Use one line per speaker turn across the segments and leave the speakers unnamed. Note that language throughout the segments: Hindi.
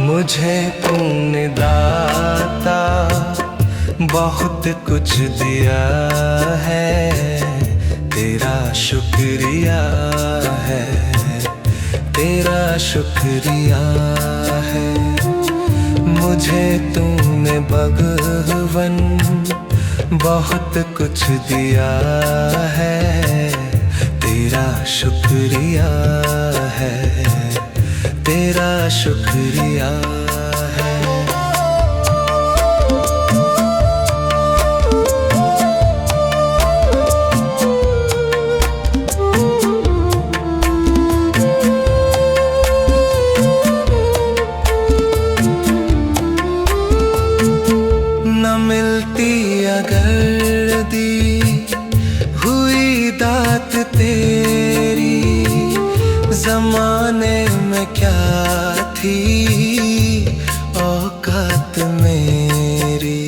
मुझे तूने दाता बहुत कुछ दिया है, तेरा शुक्रिया है, तेरा शुक्रिया है। मुझे तूने भगवन बहुत कुछ दिया है, तेरा शुक्रिया है, तेरा शुक्रिया है। न मिलती अगर दी हुई दात तेरी, ज़माने में क्या थी औकात मेरी।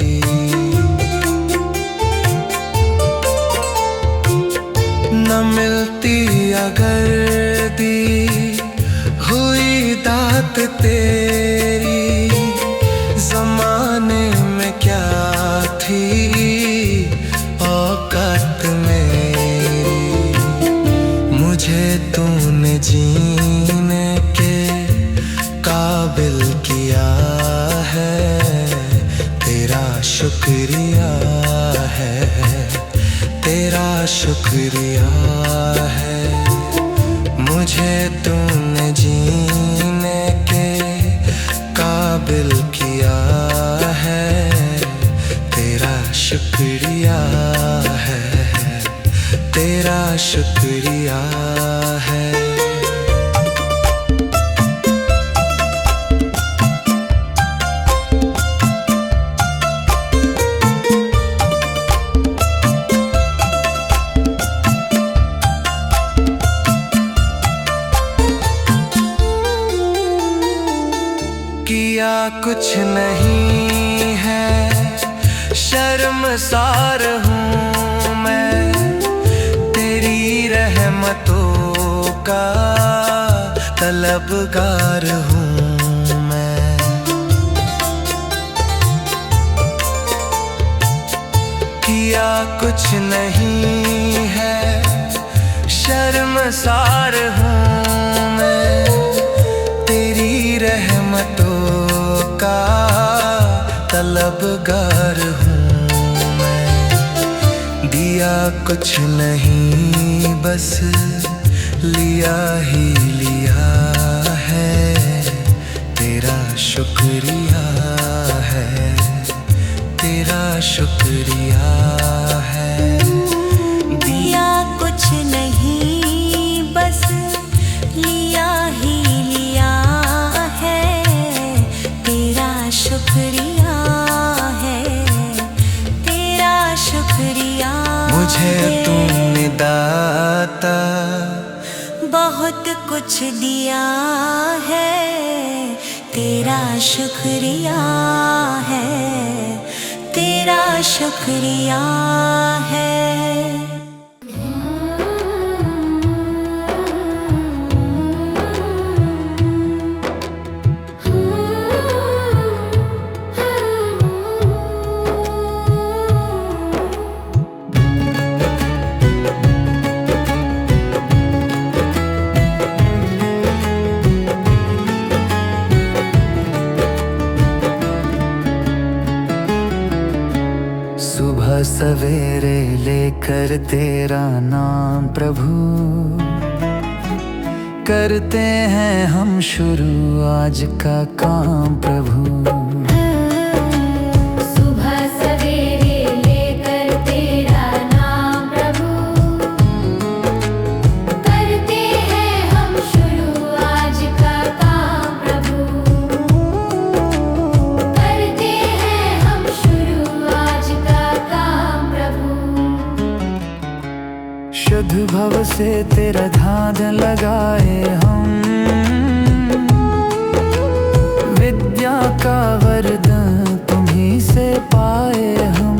न मिलती अगर दी हुई दात तेरी, ज़माने में क्या थी औकात मेरी। मुझे तूने जीने के काबिल किया है, तेरा शुक्रिया है, तेरा शुक्रिया है। मुझे तूने जीने के काबिल किया है, तेरा शुक्रिया है, तेरा शुक्रिया है। किया कुछ नहीं है, शर्मसार हूँ मैं, तेरी रहमतों का तलबगार हूँ मैं। किया कुछ नहीं है, शर्मसार हूँ मैं, तेरी रहमतों का तलबगार हूँ मैं। दिया कुछ नहीं बस लिया ही लिया है, तेरा शुक्रिया है, तेरा शुक्रिया है।
दिया कुछ नहीं बस लिया ही लिया है, तेरा शुक्रिया है, तेरा शुक्रिया।
मुझे तूने दाता
बहुत कुछ दिया है, तेरा शुक्रिया है, तेरा शुक्रिया है।
सुबह सवेरे लेकर तेरा नाम प्रभु, करते हैं हम शुरू आज का काम प्रभु।
सुबह सवेरे लेकर तेरा नाम प्रभु, करते हैं हम शुरू आज का काम प्रभु, करते हैं हम शुरू आज का काम प्रभु।
शुद्ध भव से तेरा ध्यान लगाए हम, विद्या का वरदान तुम्हीं से पाए हम।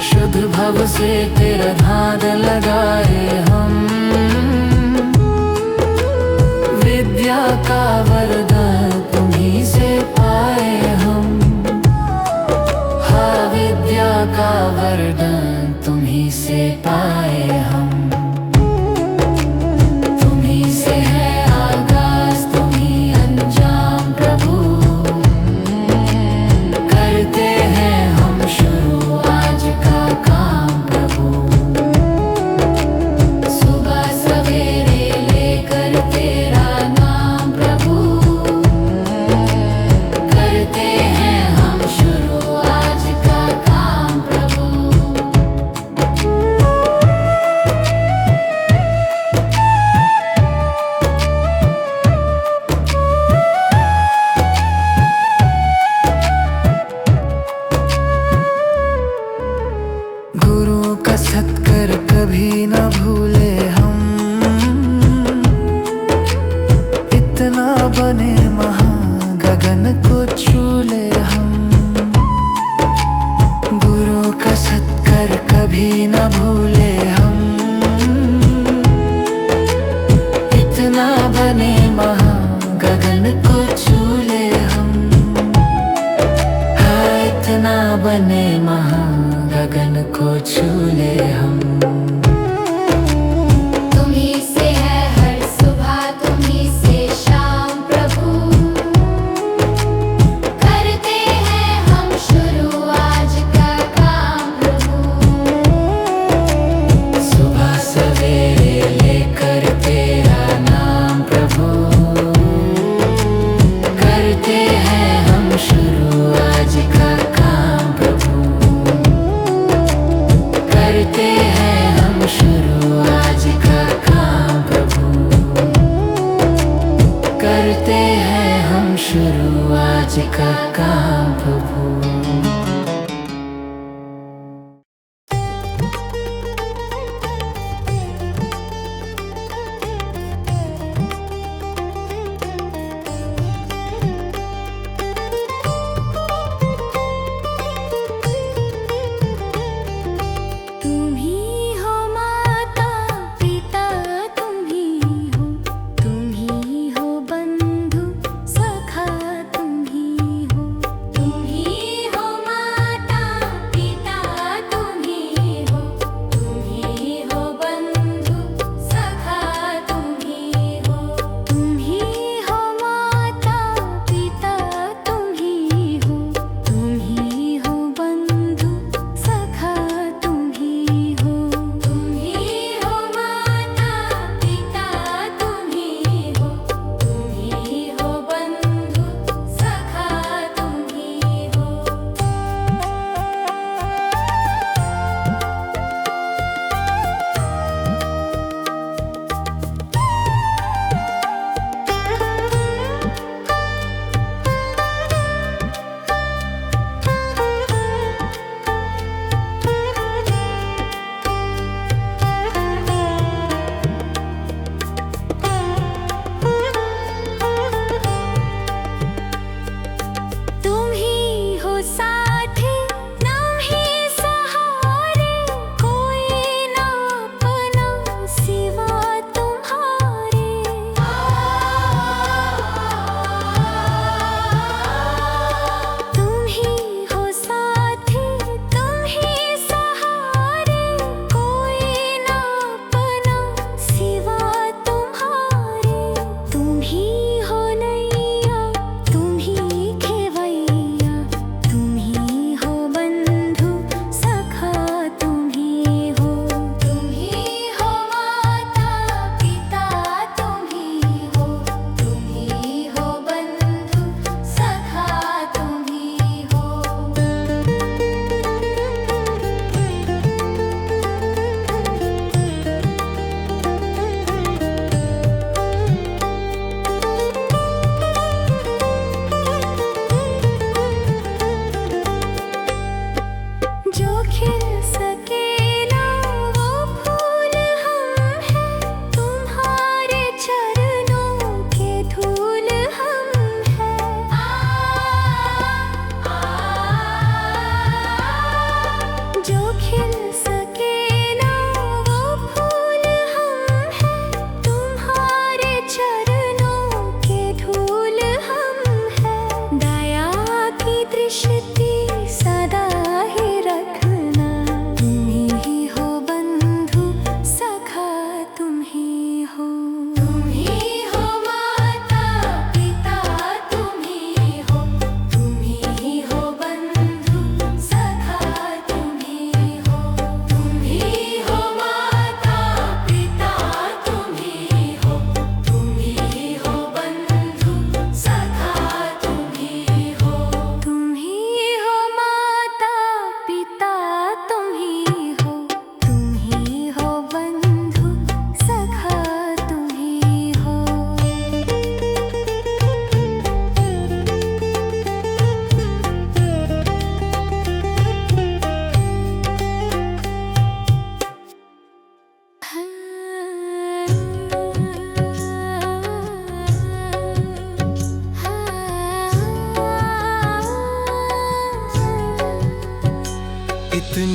शुद्ध भव से तेरा ध्यान लगाए हम, विद्या का वरदान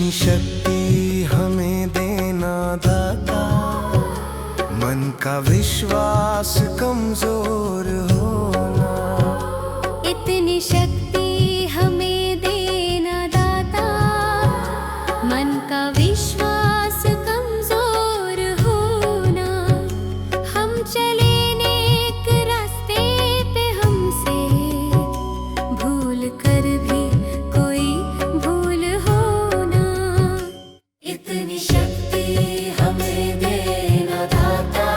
इतनी शक्ति हमें देना दाता, मन का विश्वास कमजोर होना।
इतनी शक्ति हमें देना दाता, मन का विश्वास कमजोर होना। हम चले नेक रास्ते पे, हमसे भूल कर भी कोई भूल होना। इतनी शक्ति हमें देना दाता,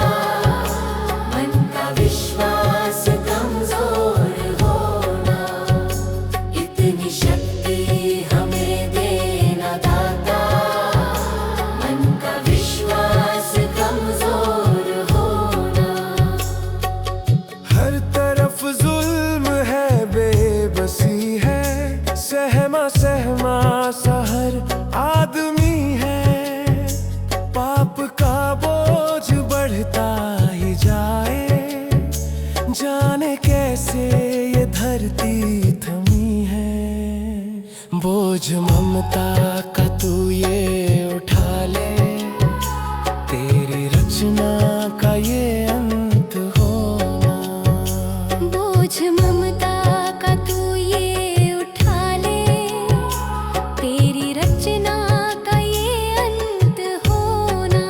मन का विश्वास कमजोर होना। इतनी शक्ति हमें देना दाता, मन का विश्वास कमजोर होना।
हर तरफ जुल्म है, बेबसी है, सहमा सहमा सा हर आदमी है। पाप का बोझ बढ़ता ही जाए, जाने कैसे ये धरती थमी है। बोझ ममता का तू ये उठा ले, तेरी रचना का ये अंत होना।
बोझ ममता का तू ये उठा ले, तेरी रचना का ये अंत होना।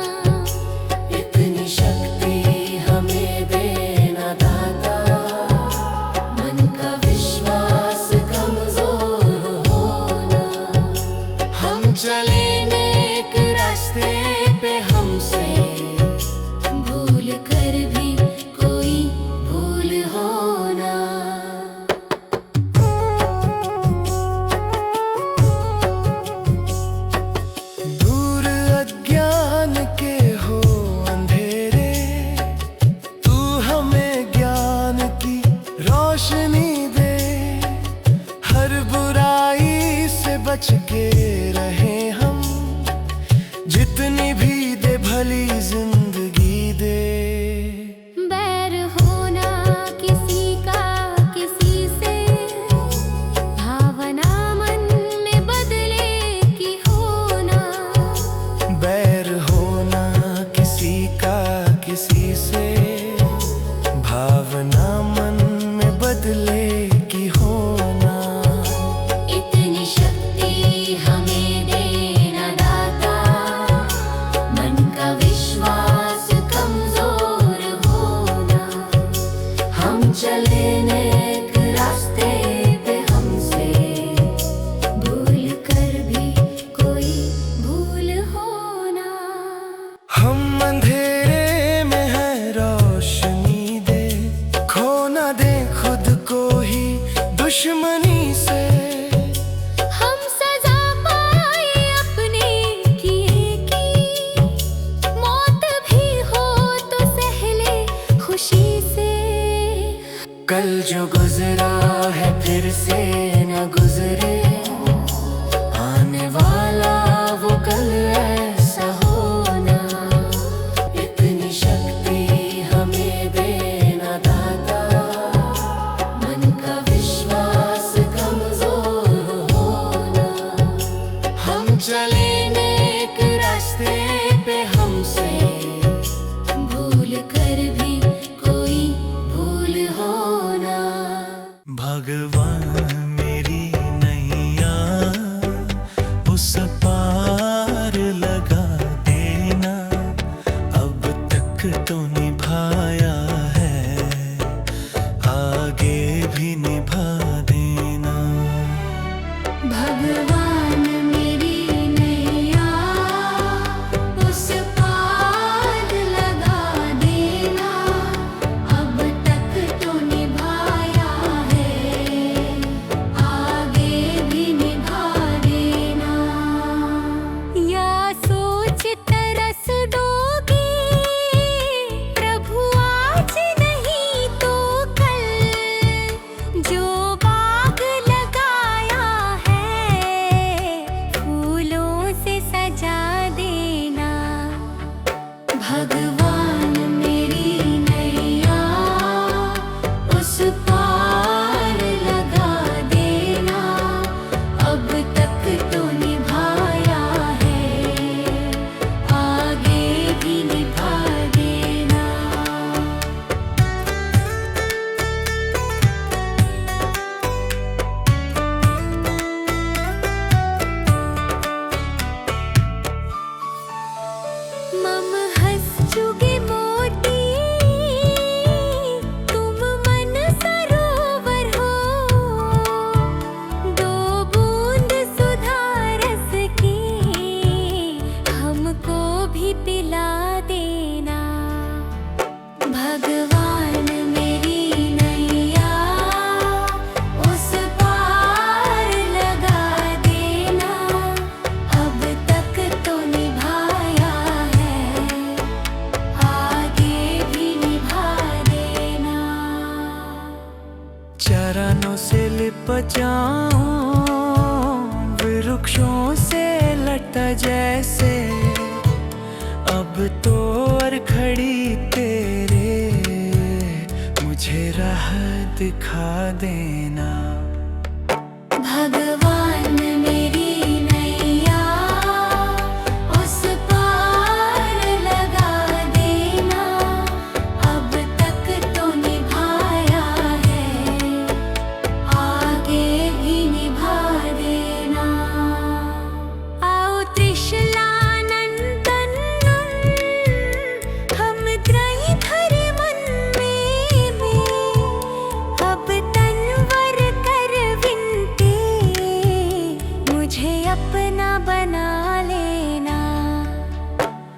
इतनी शक्ति हमें देना दाता, मन का विश्वास कमजोर होना। हम चले नेक रास्ते पे, हमसे भूल कर भी कोई भूल होना।
दूर अज्ञान के हो अंधेरे, तू हमें ज्ञान की रोशनी दे। हर बुराई से बच के रहे हम, जितनी भी दे भली जिंदगी दे।
बैर होना किसी का किसी से, भावना मन में बदले की होना।
बैर होना किसी का किसी से, भावना मन में बदले की होना।
इतनी शक्ति हमें देना दाता, मन का विश्वास कमजोर होना। हम चले नेक रास्ते पे, हमसे भूल कर भी कोई भूल होना।
हम अंधेरे में है, रोशनी दे। खो ना दे खुद को ही दुश्मनी से।
हम सजा पाए अपने किए की, मौत भी हो तो सह ले खुशी से।
कल जो गुजरा है फिर से न गुजरे, आने वाला वो कल ऐसा होना। इतनी शक्ति हमें देना दाता, मन का विश्वास कमजोर होना। हम चले नेक रास्ते पे, हमसे भूल कर भी कोई भूल होना। भगवान मेरी नैया
भगवान मेरी नैया उस पार लगा देना, अब तक तो निभाया है, आगे भी निभा देना।
चरणों से लिपट जाऊं वृक्षों से लटा जैसे, अब तो और खड़ी तेरे मुझे राह दिखा देना।
भगवान मेरी नैया उस पार लगा देना, अब तक तो निभाया है, आगे भी निभा देना। आओ त्रिशलानंदन हम त्रयी धर्मन में, अब तनवर कर विनते मुझे अपना बना लेना।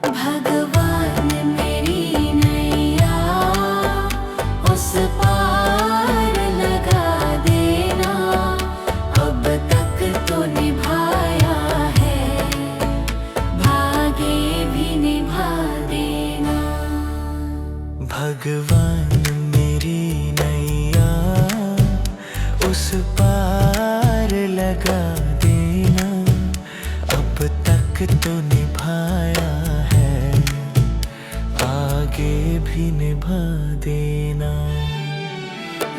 भगवान मेरी नैया उस पार लगा देना, अब तक तो निभाया है, भागे भी निभा देना।
भगवान मेरी नैया उस पार लगा देना, अब तक तो निभाया है, आगे भी निभा देना।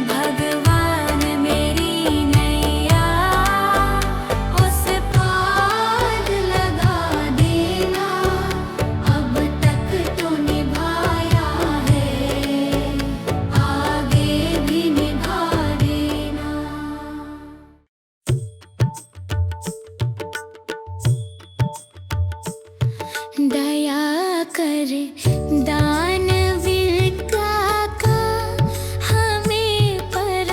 भगवान मेरी नैया उस पार लगा देना, अब तक तो निभाया है, आगे भी निभा देना। दया कर दानवीर का हमें पर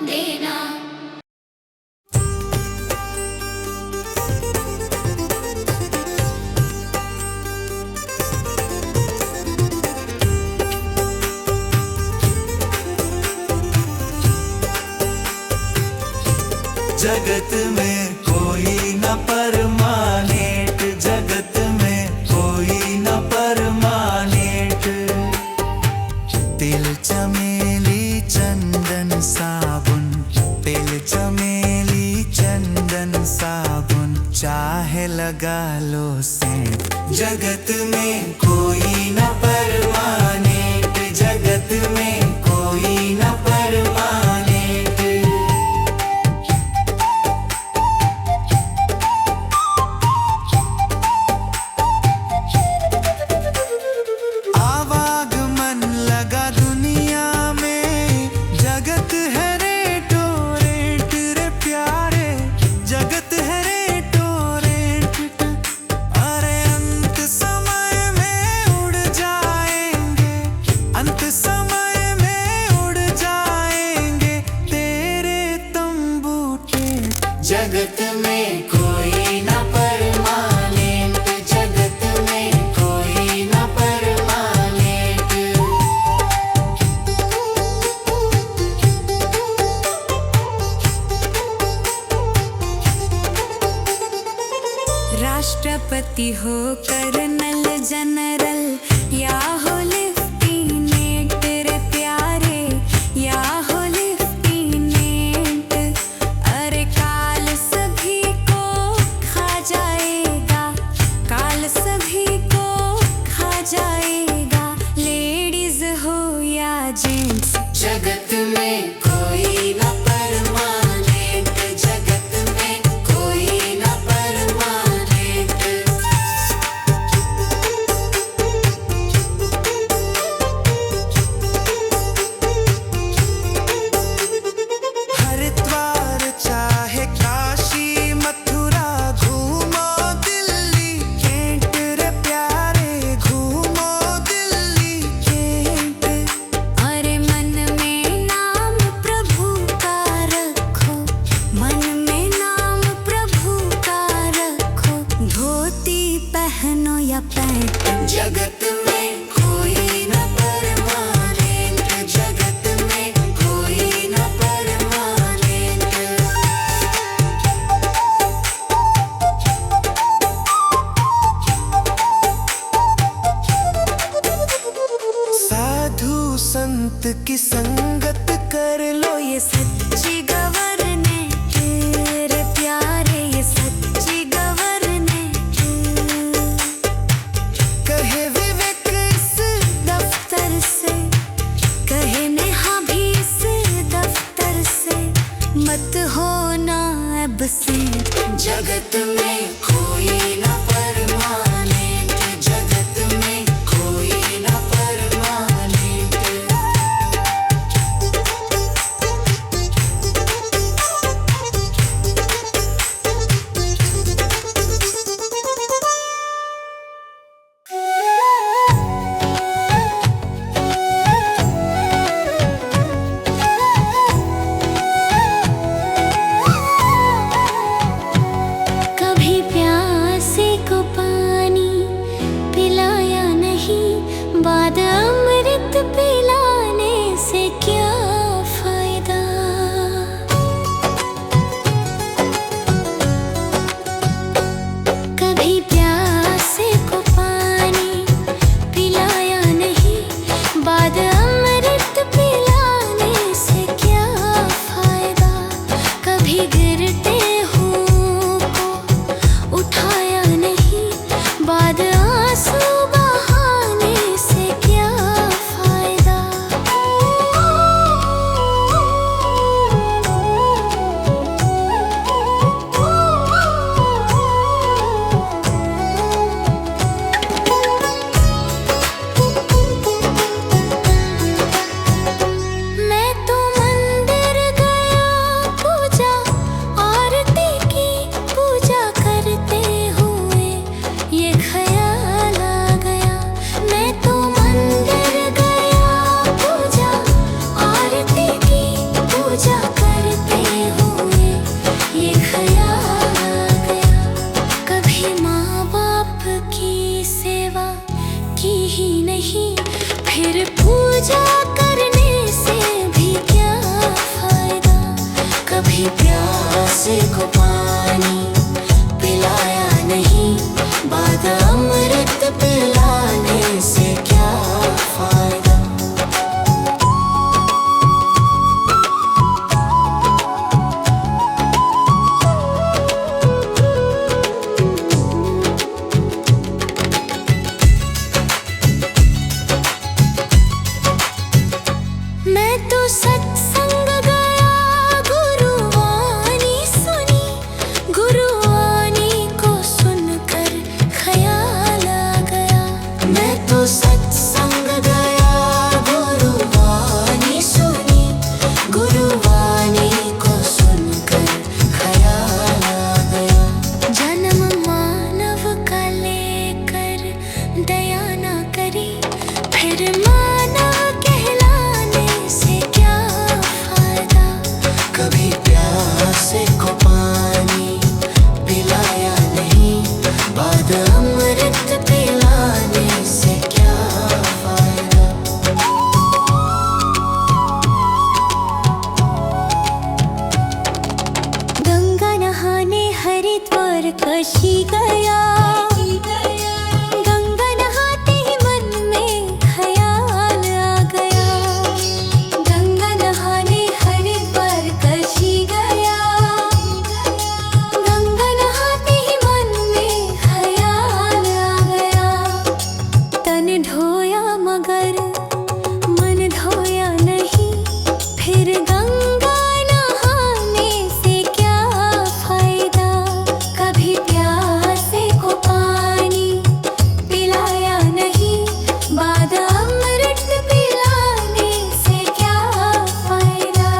देना।
जगत में कोई न परमानेंट, जगत में कोई न परमानेंट। तिल चमेली चंदन साबुन, तिल चमेली चंदन साबुन, चाहे लगा लो सेंट। जगत में कोई न परमानेंट, जगत में कोई न परमानेंट। जगत में कोई न परमानेंट, जगत में कोई न परमानेंट।
राष्ट्रपति हो कर्नल जनरल या हो लेफ्टिनेंट रे प्यारे, या हो लेफ्टिनेंट। अरे काल सभी को खा जाएगा, काल सभी को खा जाएगा, लेडीज हो या जेंट्स।
जगत में कोई न परमानेंट, जगत में कोई न परमानेंट।
हरिद्वार चाहे काशी मथुरा, घूमो दिल्ली कैंट रे प्यारे, घूमो दिल्ली कैंट।
अरे मन में नाम प्रभु का रखो, मन में नाम प्रभु का रखो, धोती पहनो या पैंट।
जगत में कोई न परमानेंट, जगत में कोई न परमानेंट।
साधु संत की संगत कर लो,
ये सच्ची गवर्नमेंट रे प्यारे, ये सच्ची गवर्नमेंट।
कहे विवेक इस
दफ्तर से, कहे नेहा भी इस दफ्तर से, मत होना एब्सेंट।
जगत में कोई न परमानेंट, जगत में कोई न परमानेंट।
कभी प्यासे को पानी पिलाया नहीं, बाद अमृत पिलाने से क्या फायदा। कभी प्यासे को पानी पिलाया नहीं, बाद अमृत पिलाने से क्या फायदा। कभी गिरते हूँ को उठाया नहीं, बाद आंसू बहाने से क्या फायदा। मैं तो मंदिर गया पूजा आरती की, पूजा करते हुए ये ख्याल आ गया। मैं तो मंदिर गया पूजा आरती की, पूजा कर कशी गया। गंगा नहाते ही मन में ख्याल आ गया। गंगा नहाने हरिद्वार कशी गया। गंगा नहाते ही मन में ख्याल आ गया। तन ढोया मगर मन धोया नहीं। फिर गंगा नहाने से क्या फायदा। कभी प्यासे को पानी पिलाया नहीं। बाद अमृत पिलाने से क्या फायदा।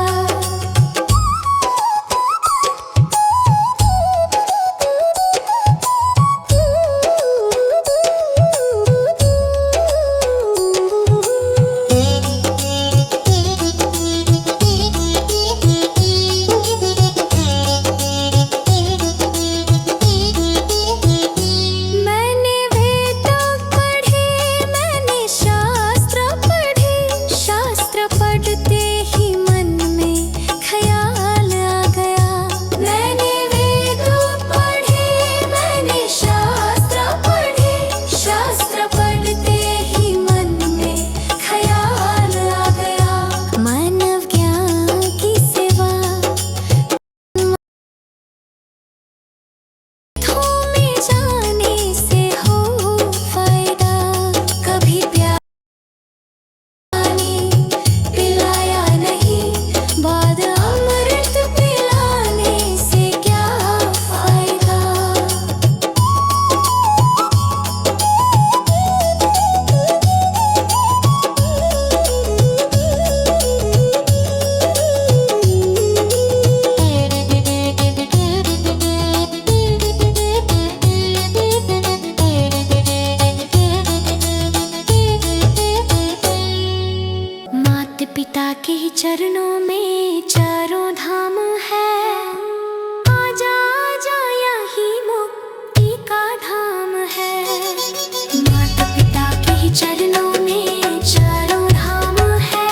मैंने वेद पढ़े, मैंने शास्त्र पढ़े। शास्त्र पढ़ते ही मन में ख्याल आ गया। मैंने वेद पढ़े, मैंने शास्त्र पढ़े। शास्त्र पढ़ते ही मन में ख्याल आ गया। मानव ज्ञान की सेवा में जाने से हो फायदा। कभी पानी पिलाया नहीं। बाद अमृत पिलाने से क्या फायदा। माता पिता के ही चरणों में चारों धाम है। आजा आजा यही मुक्ति का धाम है। माता पिता के ही चरणों में चारों धाम है।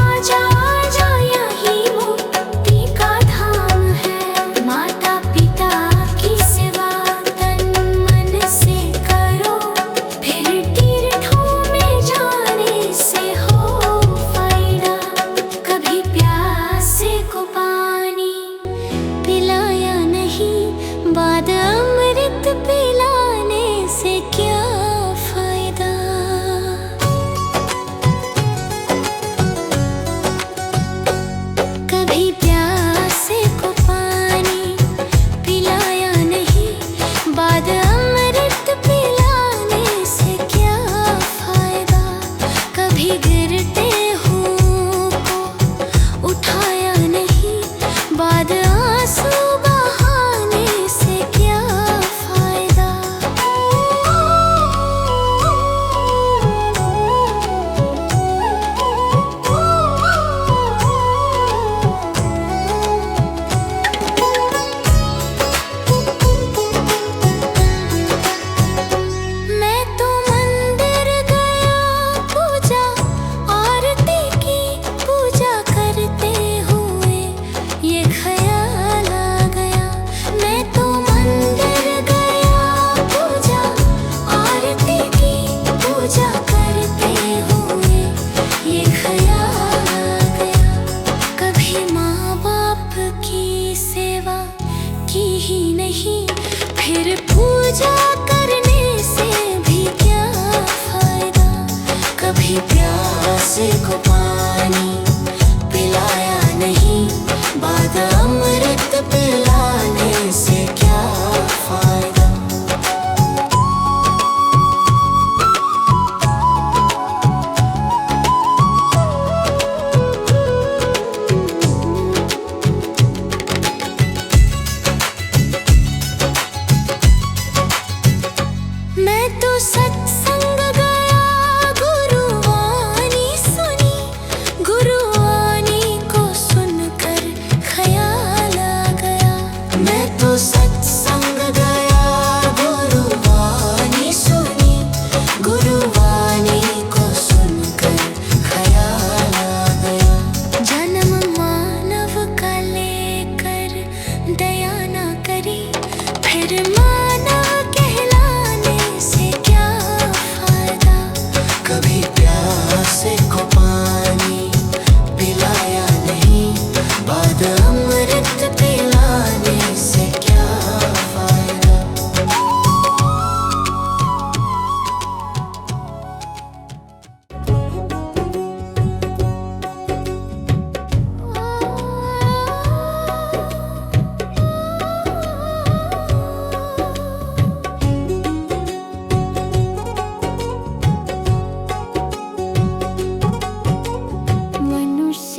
आजा आजा यही मुक्ति का धाम है। माता पिता की सेवा तन मन से करो। फिर तीर्थों में जाने से हो फायदा। कभी प्यास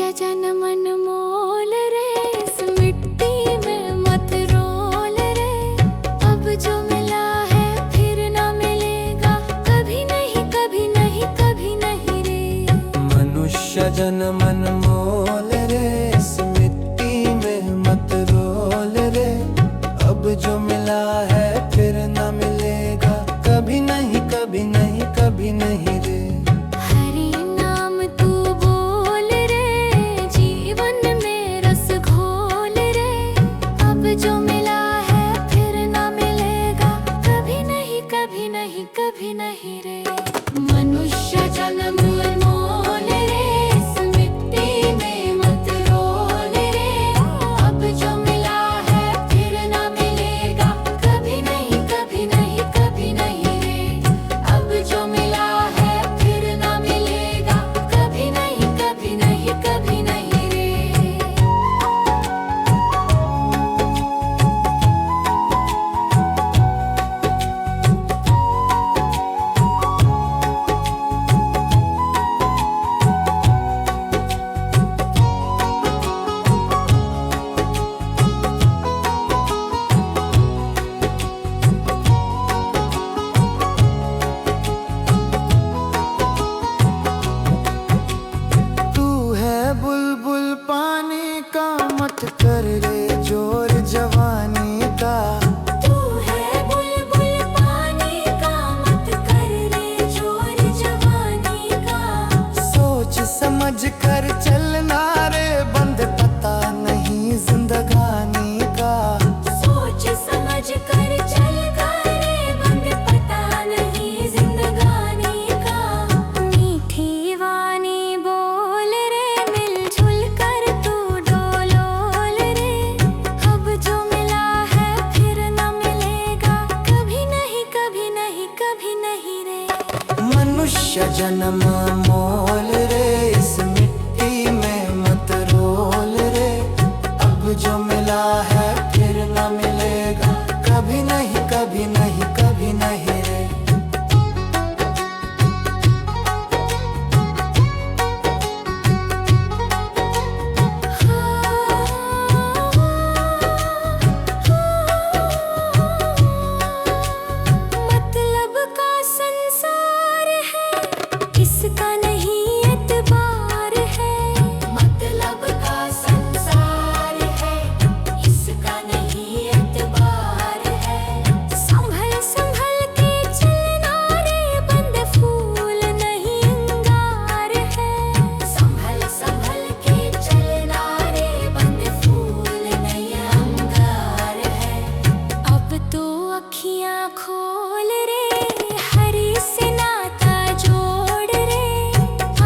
मनुष्य जन्म अनमोल रे, इस मिट्टी में मत रोल रे। अब जो मिला है फिर ना मिलेगा, कभी नहीं कभी नहीं कभी नहीं रे।
मनुष्य जन्म अनमोल रे, इस मिट्टी में मत रोल रे। अब जो मिला है फिर ना मिलेगा, कभी नहीं कभी नहीं कभी नहीं रे।
हरि नाम तू बोल रे, जीवन में रस घोल रे। अब जो मिला है फिर ना मिलेगा, कभी नहीं कभी नहीं कभी नहीं रे। मनुष्य जन्म अनमोल रे, इस मिट्टी में मत रोल रे। अब जो मिला है फिर ना मिलेगा, कभी नहीं कभी नहीं कभी नहीं रे। अब जो मिला है फिर ना मिलेगा, कभी नहीं कभी नहीं कभी नहीं रे।
तू है बुलबुल पानी का, मत कर रे जोर जवानी का।
तू है बुलबुल पानी का, मत कर रे जोर जवानी का।
सोच समझ कर चलना रे, बंद पता नहीं जिंदगानी का।
सोच समझ कर चल करे, बंद पता नहीं जिंदगानी का। मीठी वाणी बोल रे, मिलजुल कर तू डोलोल रे। अब जो मिला है फिर ना मिलेगा, कभी नहीं कभी नहीं कभी नहीं रे।
मनुष्य जन्म मोल रे, इस मिट्टी में मत रोल रे। अब जो मिला है फिर न मिलेगा, कभी नहीं कभी नहीं कभी नहीं रे।
मतलब का संसार है, इसका नहीं एतबार है। मतलब का संसार है, इसका नहीं एतबार है। संभल संभल के चलना रे, बंद फूल नहीं अंगार है। संभल संभल के चलना रे, बंद फूल नहीं अंगार है। अब तो अखियां खोल रे, हरि से नाता जोड़ रे।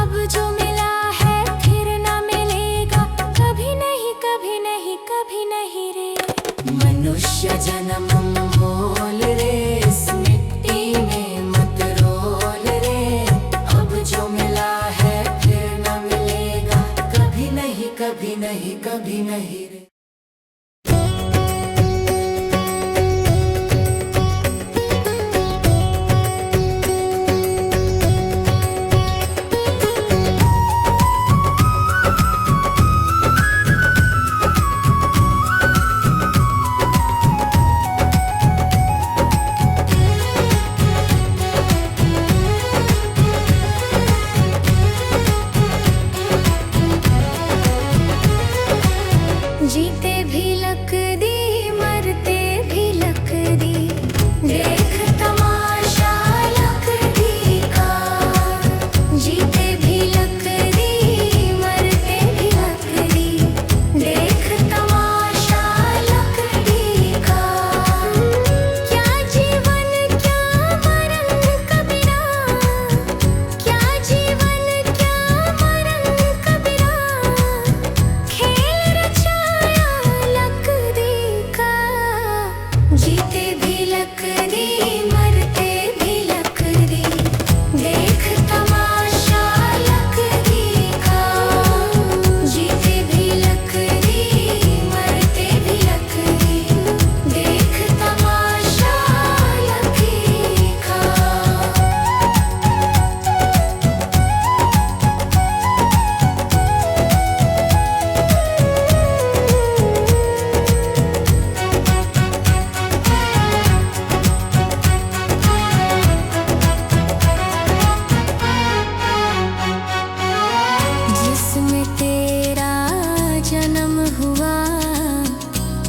अब जो मिला है फिर ना मिलेगा, कभी नहीं कभी नहीं कभी नहीं रे। मनुष्य जन्म मोल रे, इस मिट्टी में मत रोल रे। अब जो मिला है फिर ना मिलेगा, कभी नहीं कभी नहीं कभी नहीं रे। जी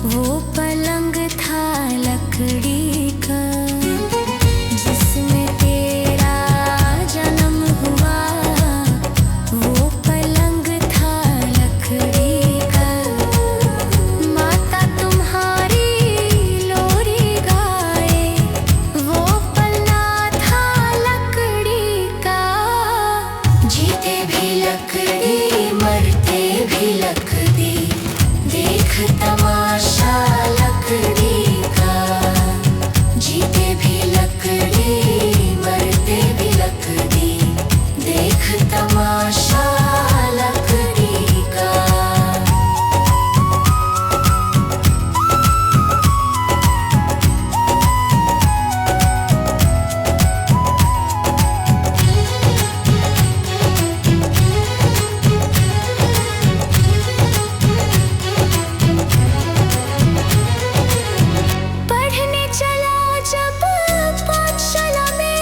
वो पलंग था लकड़ी का, जिसमें तेरा जन्म हुआ। वो पलंग था लकड़ी का, माता तुम्हारी लोरी गाए। वो पलना था लकड़ी का, जीते भी लकड़ी मरते भी लकड़ी, देख तमाशा लकड़ी का। जीते भी लकड़ी मरते भी लकड़ी, देख तमाशा लकड़ी का। पढ़ने चला जब पाठशाला में,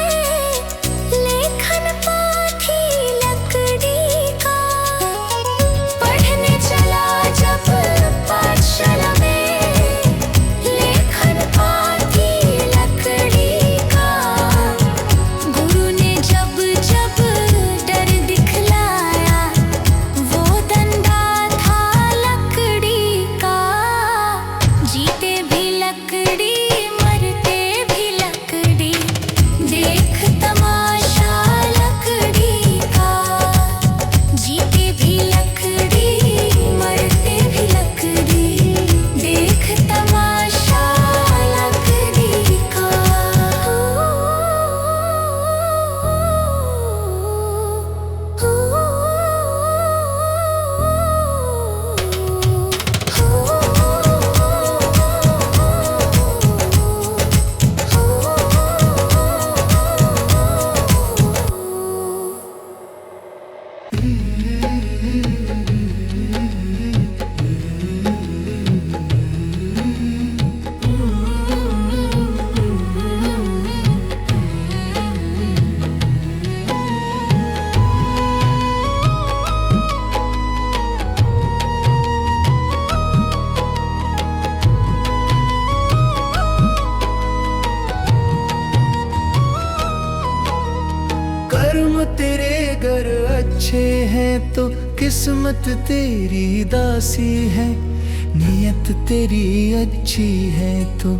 लेखन पाठी लकड़ी का। पढ़ने चला जब पाठशाला में, लेखन पाठी लकड़ी का। गुरु ने जब जब डर दिखलाया, वो डंडा था लकड़ी का। जीते भी लकड़ी मरते भी लकड़ी, देख तमाशा लकड़ी का। जीते भी लकड़ी मरते भी लकड़ी, देख तमाशा लकड़ी का।
कर्म तेरे घर अच्छे हैं तो किस्मत तेरी दासी है। नियत तेरी अच्छी है तो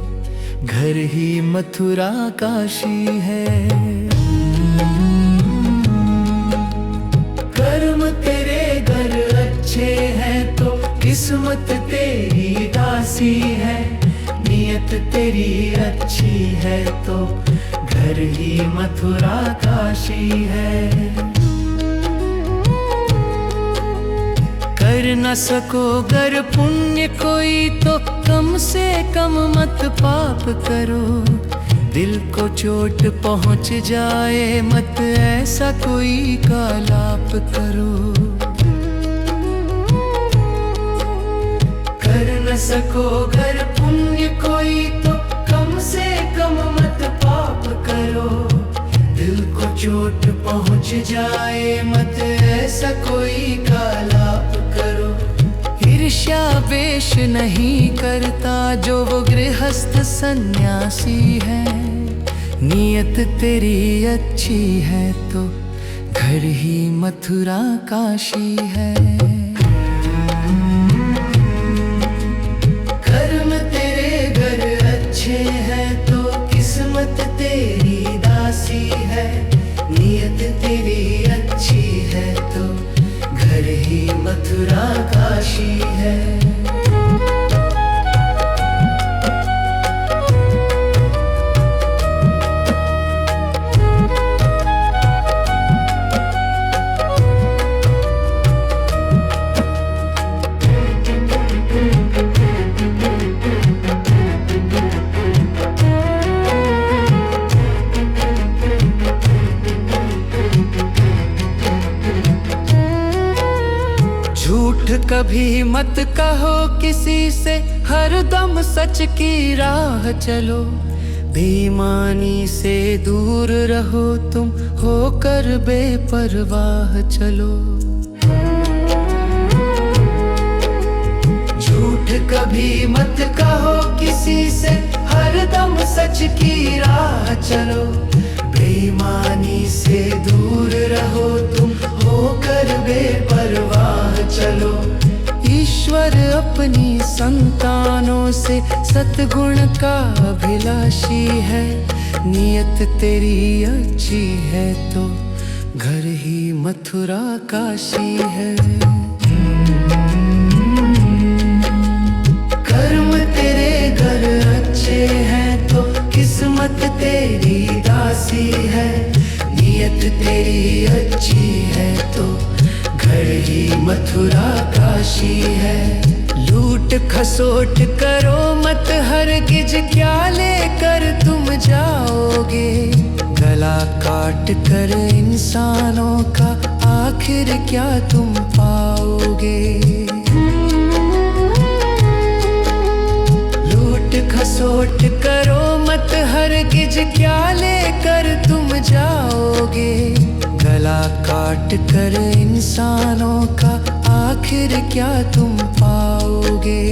घर ही मथुरा काशी है। कर्म तेरे घर अच्छे हैं तो किस्मत तेरी दासी है। नियत तेरी अच्छी है तो घर ही मथुरा काशी है। कर न सको गर पुण्य कोई तो कम से कम मत पाप करो। दिल को चोट पहुंच जाए मत ऐसा कोई कालाप करो। कर न सको गर पुण्य कोई तो कम से कम मत पाप करो। दिल को चोट पहुंच जाए मत ऐसा कोई कालाप करो। ईर्ष्या वेश नहीं करता जो वो गृहस्थ सन्यासी है। नियत तेरी अच्छी है तो घर ही मथुरा काशी है। कर्म तेरे घर अच्छे हैं तो किस्मत तेरी दासी है। नियत तेरी अच्छी है तो घर ही मथुरा काशी है। झूठ कभी मत कहो किसी से, हरदम सच की राह चलो। बेईमानी से दूर रहो तुम, होकर बेपरवाह चलो। झूठ कभी मत कहो सच की राह चलो, बेईमानी से दूर रहो तुम, होकर बेपरवाह चलो। ईश्वर अपनी संतानों से सतगुण का अभिलाषी है, नियत तेरी अच्छी है तो घर ही मथुरा काशी है। कर्म तेरे घर अच्छे हैं तो किस्मत तेरी दासी है, नियत तेरी अच्छी है तो घर ही मथुरा काशी है। लूट खसोट करो मत हरगिज, क्या लेकर तुम जाओगे? गला काट कर इंसानों का आखिर क्या तुम पाओगे? लूट खसोट करो मत हरगिज, क्या लेकर तुम जाओगे? गला काट कर इंसानों का आखिर क्या तुम पाओगे?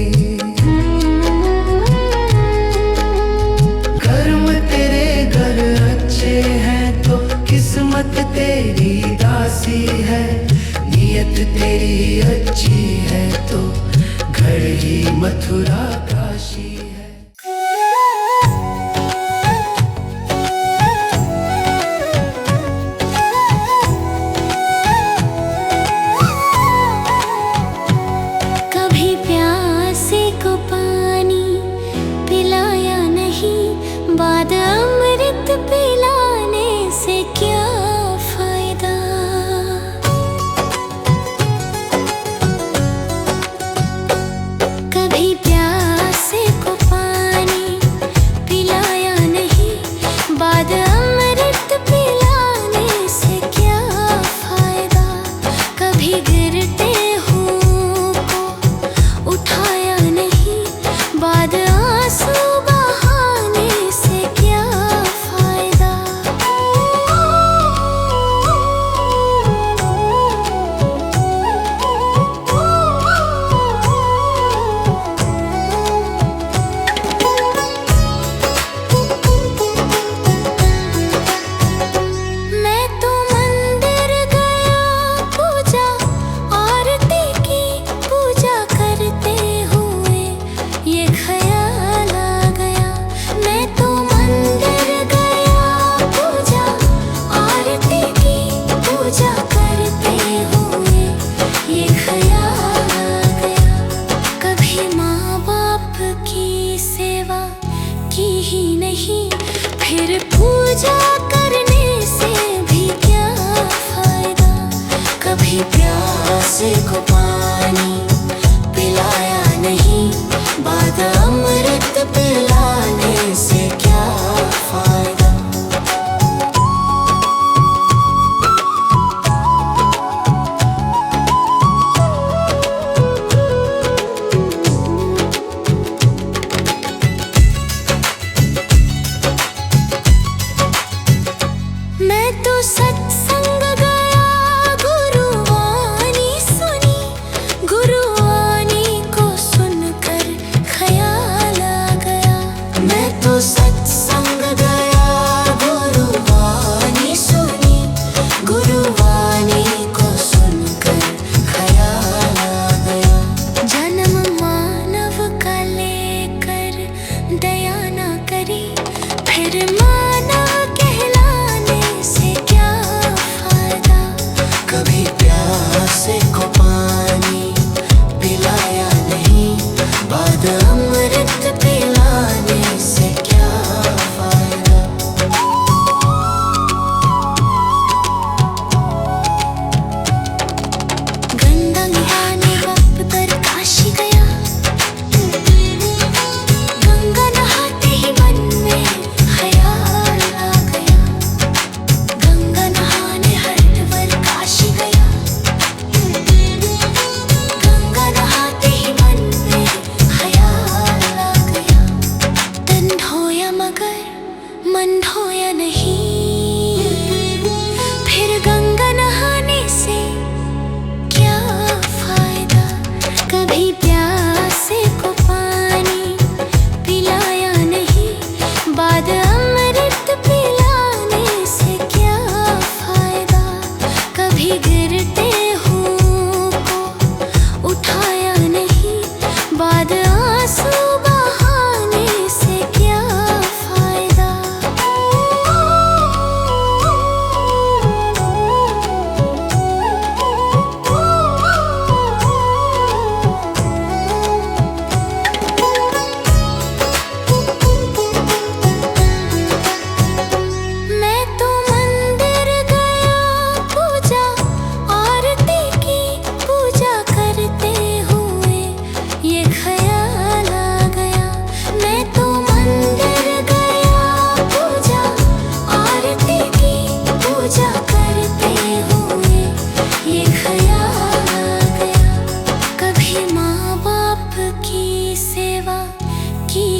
कर्म तेरे घर अच्छे हैं तो किस्मत तेरी दासी है, नियत तेरी अच्छी है तो घर ही मथुरा काशी है।
कभी प्यासे को पानी पिलाया नहीं, बाद अमृत पिलाने से क्या फायदा? कभी प्यास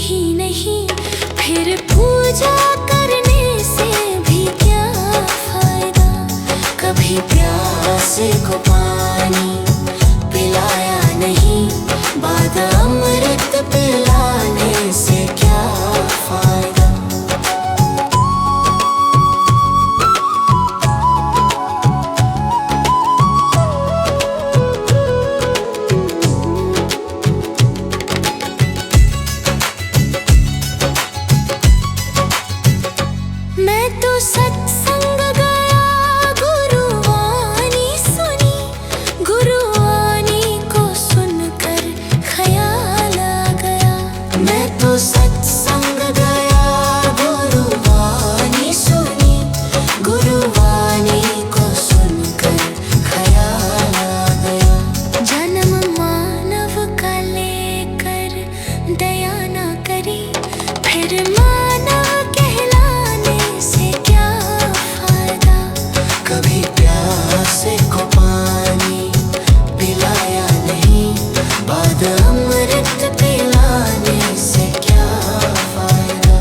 ही नहीं, फिर पूजा करने से भी क्या फायदा। कभी प्यासे को पानी पिलाया नहीं, बाद अमृत पिलाने से क्या फायदा। मैं तो सत्संग गया, गुरुवाणी सुनी, गुरुवाणी को सुनकर ख्याल आ गया। मैं तो सत्संग गया, गुरुवाणी सुनी, गुरुवाणी को सुनकर ख्याल आ गया। जन्म मानव का लेकर दया न करी, फिर मानव कहलाने से क्या फायदा। कभी प्यासे को पानी पिलाया नहीं, बाद अमृत पिलाने से क्या फायदा।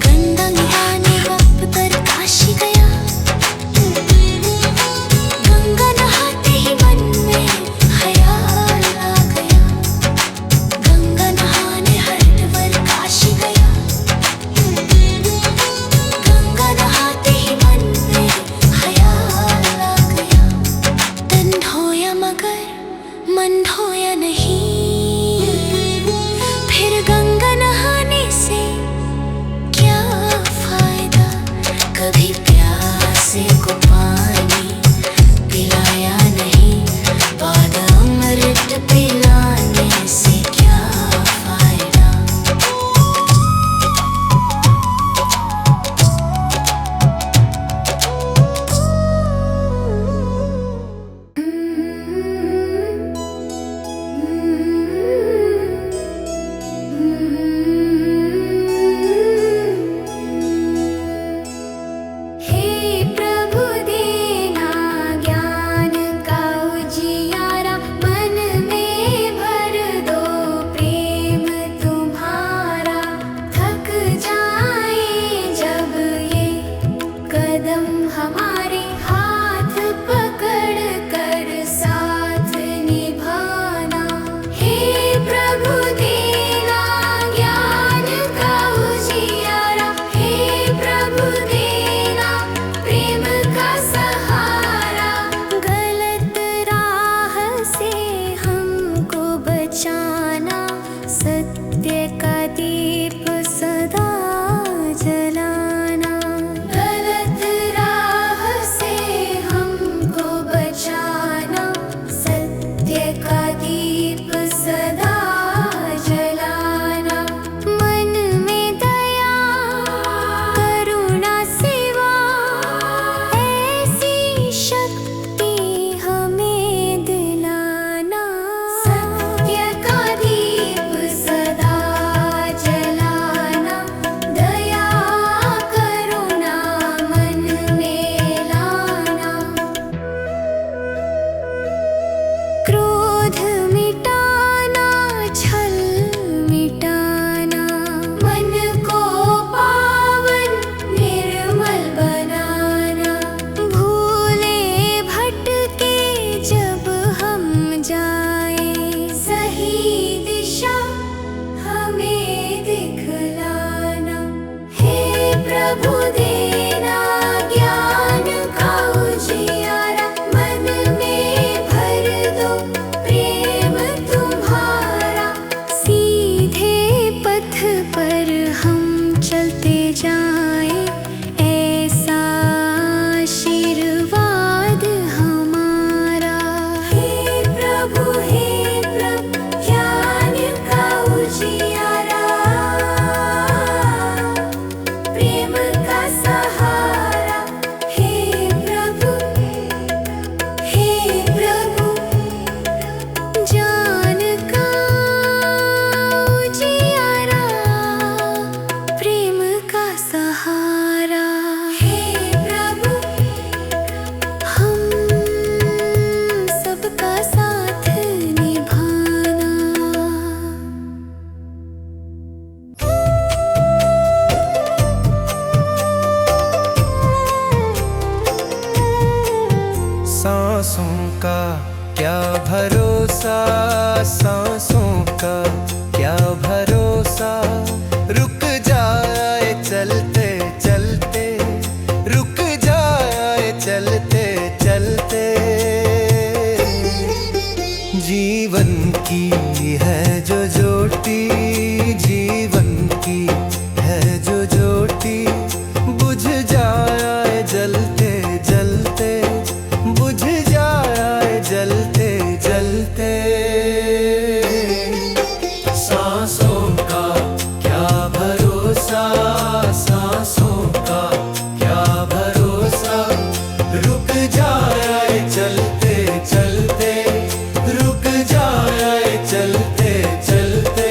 गंगा नहाने बाप कर काशी गया, गंगा नहाते ही मन में ख्याल आ गया। गंगा नहाने हरिद्वार काशी गया, गंगा नहाते ही मन में ख्याल आ गया। तन धोया मगर मन धोया नहीं, फिर गंगा नहाने से क्या फायदा। कभी प्यासे को पानी पिलाया नहीं, बाद अमृत पिलाने से क्या फायदा। हे प्रभु देना ज्ञान का उजियारा, मन में भर दो प्रेम तुम्हारा। थक जाए जब ये कदम हमारे, हाथ पकड़ कर साथ निभाना। हे प्रभु देना ज्ञान का उजियारा, हे प्रभु देना प्रेम का सहारा। गलत राह से हमको बचाना, सत्य का दीप सदा जलाना। गलत राह
सांसों का क्या भरोसा, सांसों का क्या भरोसा, रुक जाए चलते चलते, रुक जाए चलते चलते। जीवन की है जो ज्योति, जीवन की है जो ज्योति, बुझ जाए जलते जलते, बुझ जाए जलते जलते। सांसों का क्या भरोसा, सांसों का क्या भरोसा, रुक जाए चलते चलते, रुक जाए चलते चलते।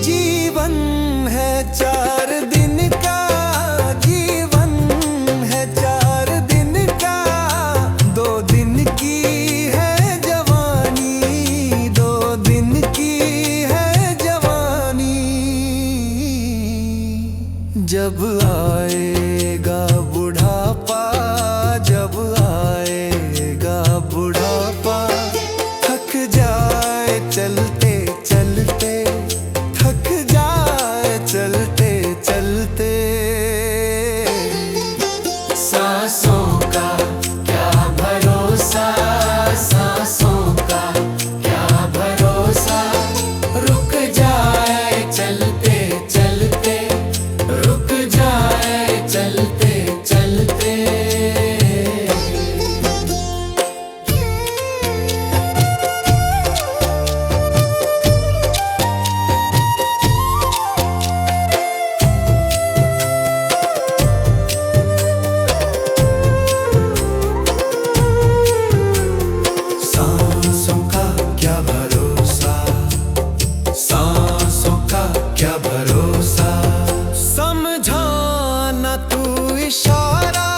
जीवन है 4 दिन का, जीवन है 4 दिन का, 2 दिन की है जवानी, 2 दिन की है जवानी। जब आएगा बुढ़ापा, जब आएगा बुढ़ापा, थक जाए चलते चलते, थक जाए चलते चलते। सांसों का क्या भरोसा, सांसों का क्या भरोसा, रुक जाए चलते चलते, रुक जाए चलते चलते। सांसों का क्या भरोसा, सांसों का क्या भरोसा, समझाना तू इशारा,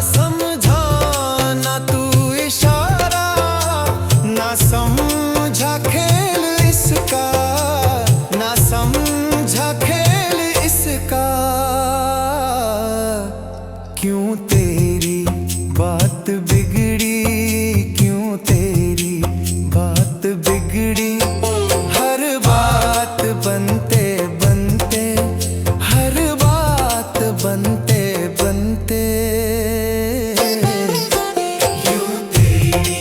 समझाना तू इशारा, ना समझा खेल इसका, ना समझा खेल इसका। क्यों तेरी बात बिगड़ी, क्यों तेरी बात बिगड़ी, हर बात बनते बनते, हर बात बनते बनते। क्यों तेरी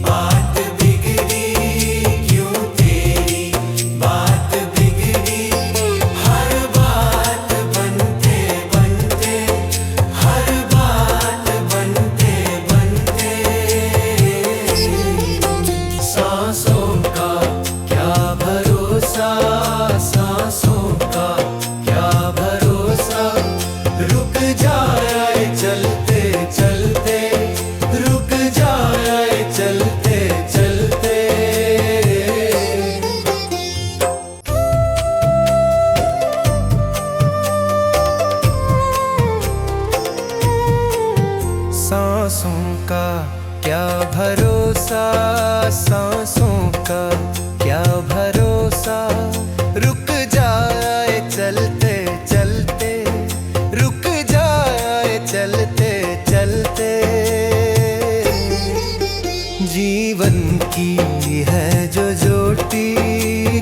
बात बिगड़ी, क्यों तेरी बात बिगड़ी, हर बात बनते बनते, हर बात बनते बनते। सांसों का क्या भरोसा, सांसों का क्या भरोसा, रुक जाए चलते चलते, रुक जाए चलते चलते। सांसों का क्या भरोसा, सांसों का क्या भरोसा, रुक जाए चलते चलते, रुक जाए चलते चलते। जीवन की है जो ज्योति,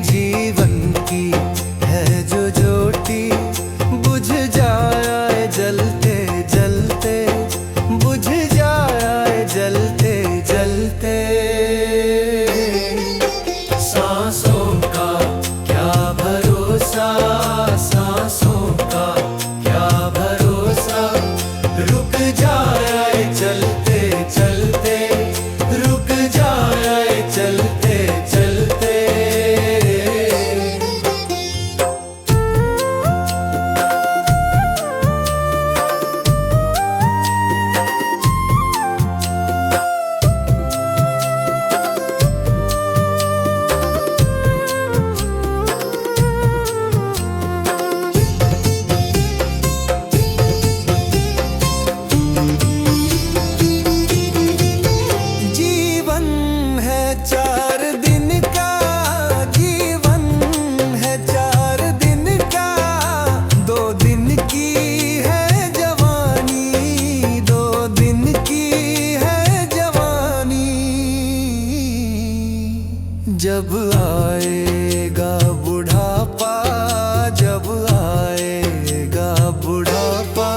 जीवन की है जो ज्योति, बुझ जाए जलते जलते, बुझ जाए जलते जलते। सांसों का क्या भरोसा, सांसों का क्या भरोसा, रुक जाए चलते चलते, रुक जाए चलते चलते।
जब आएगा बुढ़ापा, जब आएगा बुढ़ापा,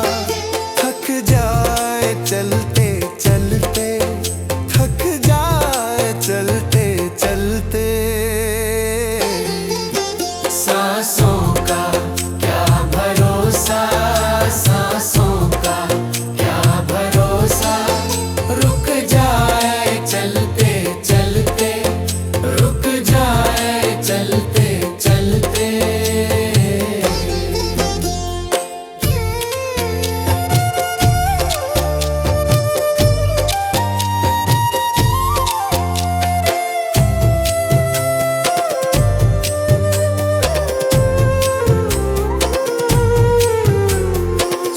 थक जाए चलते चलते, थक जाए चलते चलते।
सांसों का क्या भरोसा, सांसों का क्या भरोसा, रुक जाए चलते चलते, रुक जाए चलते चलते।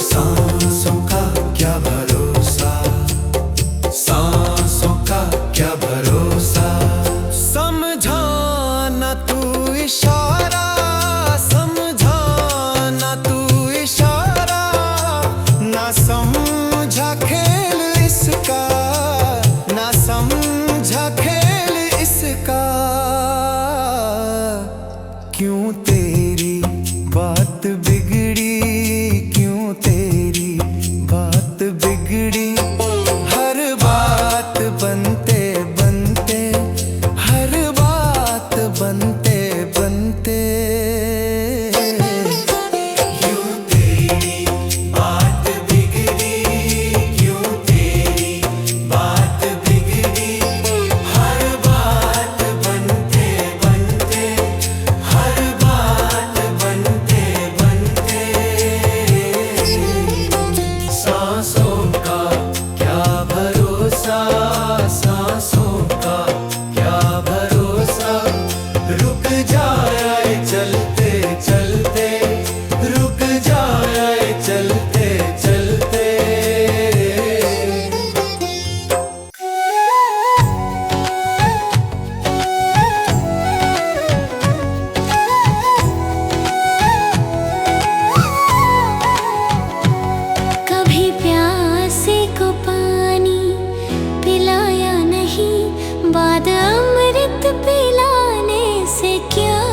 सांसों का क्या भरोसा, सांसों का क्या भरोसा। समझा ना तू इशारा, समझा ना तू इशारा, ना समझा खेल इसका, ना समझा खेल इसका। क्यों तेरी बात बिगड़ी, क्यों तेरी बात बिगड़ी, हर बात बनते बनते, हर बात बनते बनते।
क्यों तेरी बात बिगड़ी, क्यों तेरी बात बिगड़ी, हर बात बनते बनते, हर बात बनते बनते। सांसों का क्या भरोसा, सांसों का क्या भरोसा, रुक जाए चलते चलते, रुक जाए चलते चलते।
कभी प्यासे को पानी पिलाया नहीं, बाद अमृत पिलाने से क्या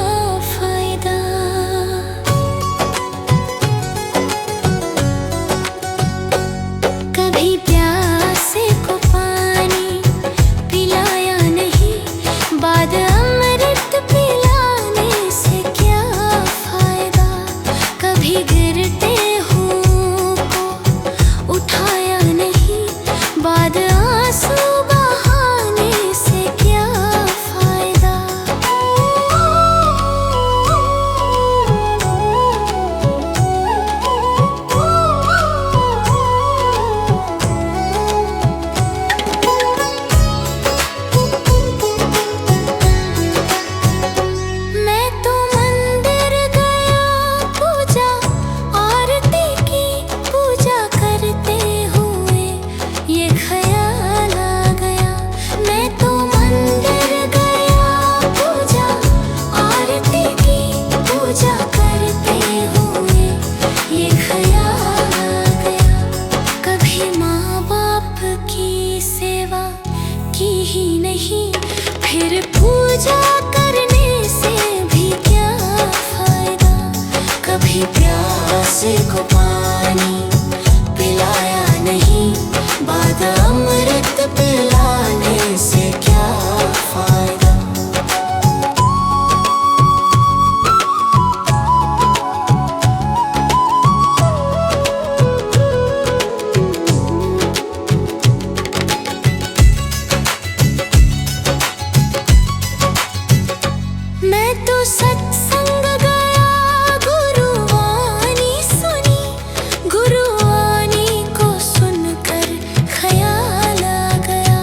फायदा। कभी प्यासे को पानी पिलाया नहीं, बाद अमृत पिलाने से क्या फायदा। कभी गिरते हुओं को उठाया नहीं, बाद आंसू बहाने से क्या फायदा। मैं तो मंदिर गया पूजा आरती की, पूजा करते हुए ये ख्याल आ गया। मैं तो मंदिर गया पूजा आरती की, पूजा करते हुए ये ख्याल आ गया। कभी माँ बाप की सेवा की ही नहीं, फिर पूजा करने से भी क्या फायदा। कभी प्यासे को पानी पिलाया नहीं, बाद अमृत पिलाने से क्या फायदा। मैं तो सत्संग गया, गुरुवाणी सुनी, गुरुवाणी को सुनकर ख्याल आ गया।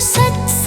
सच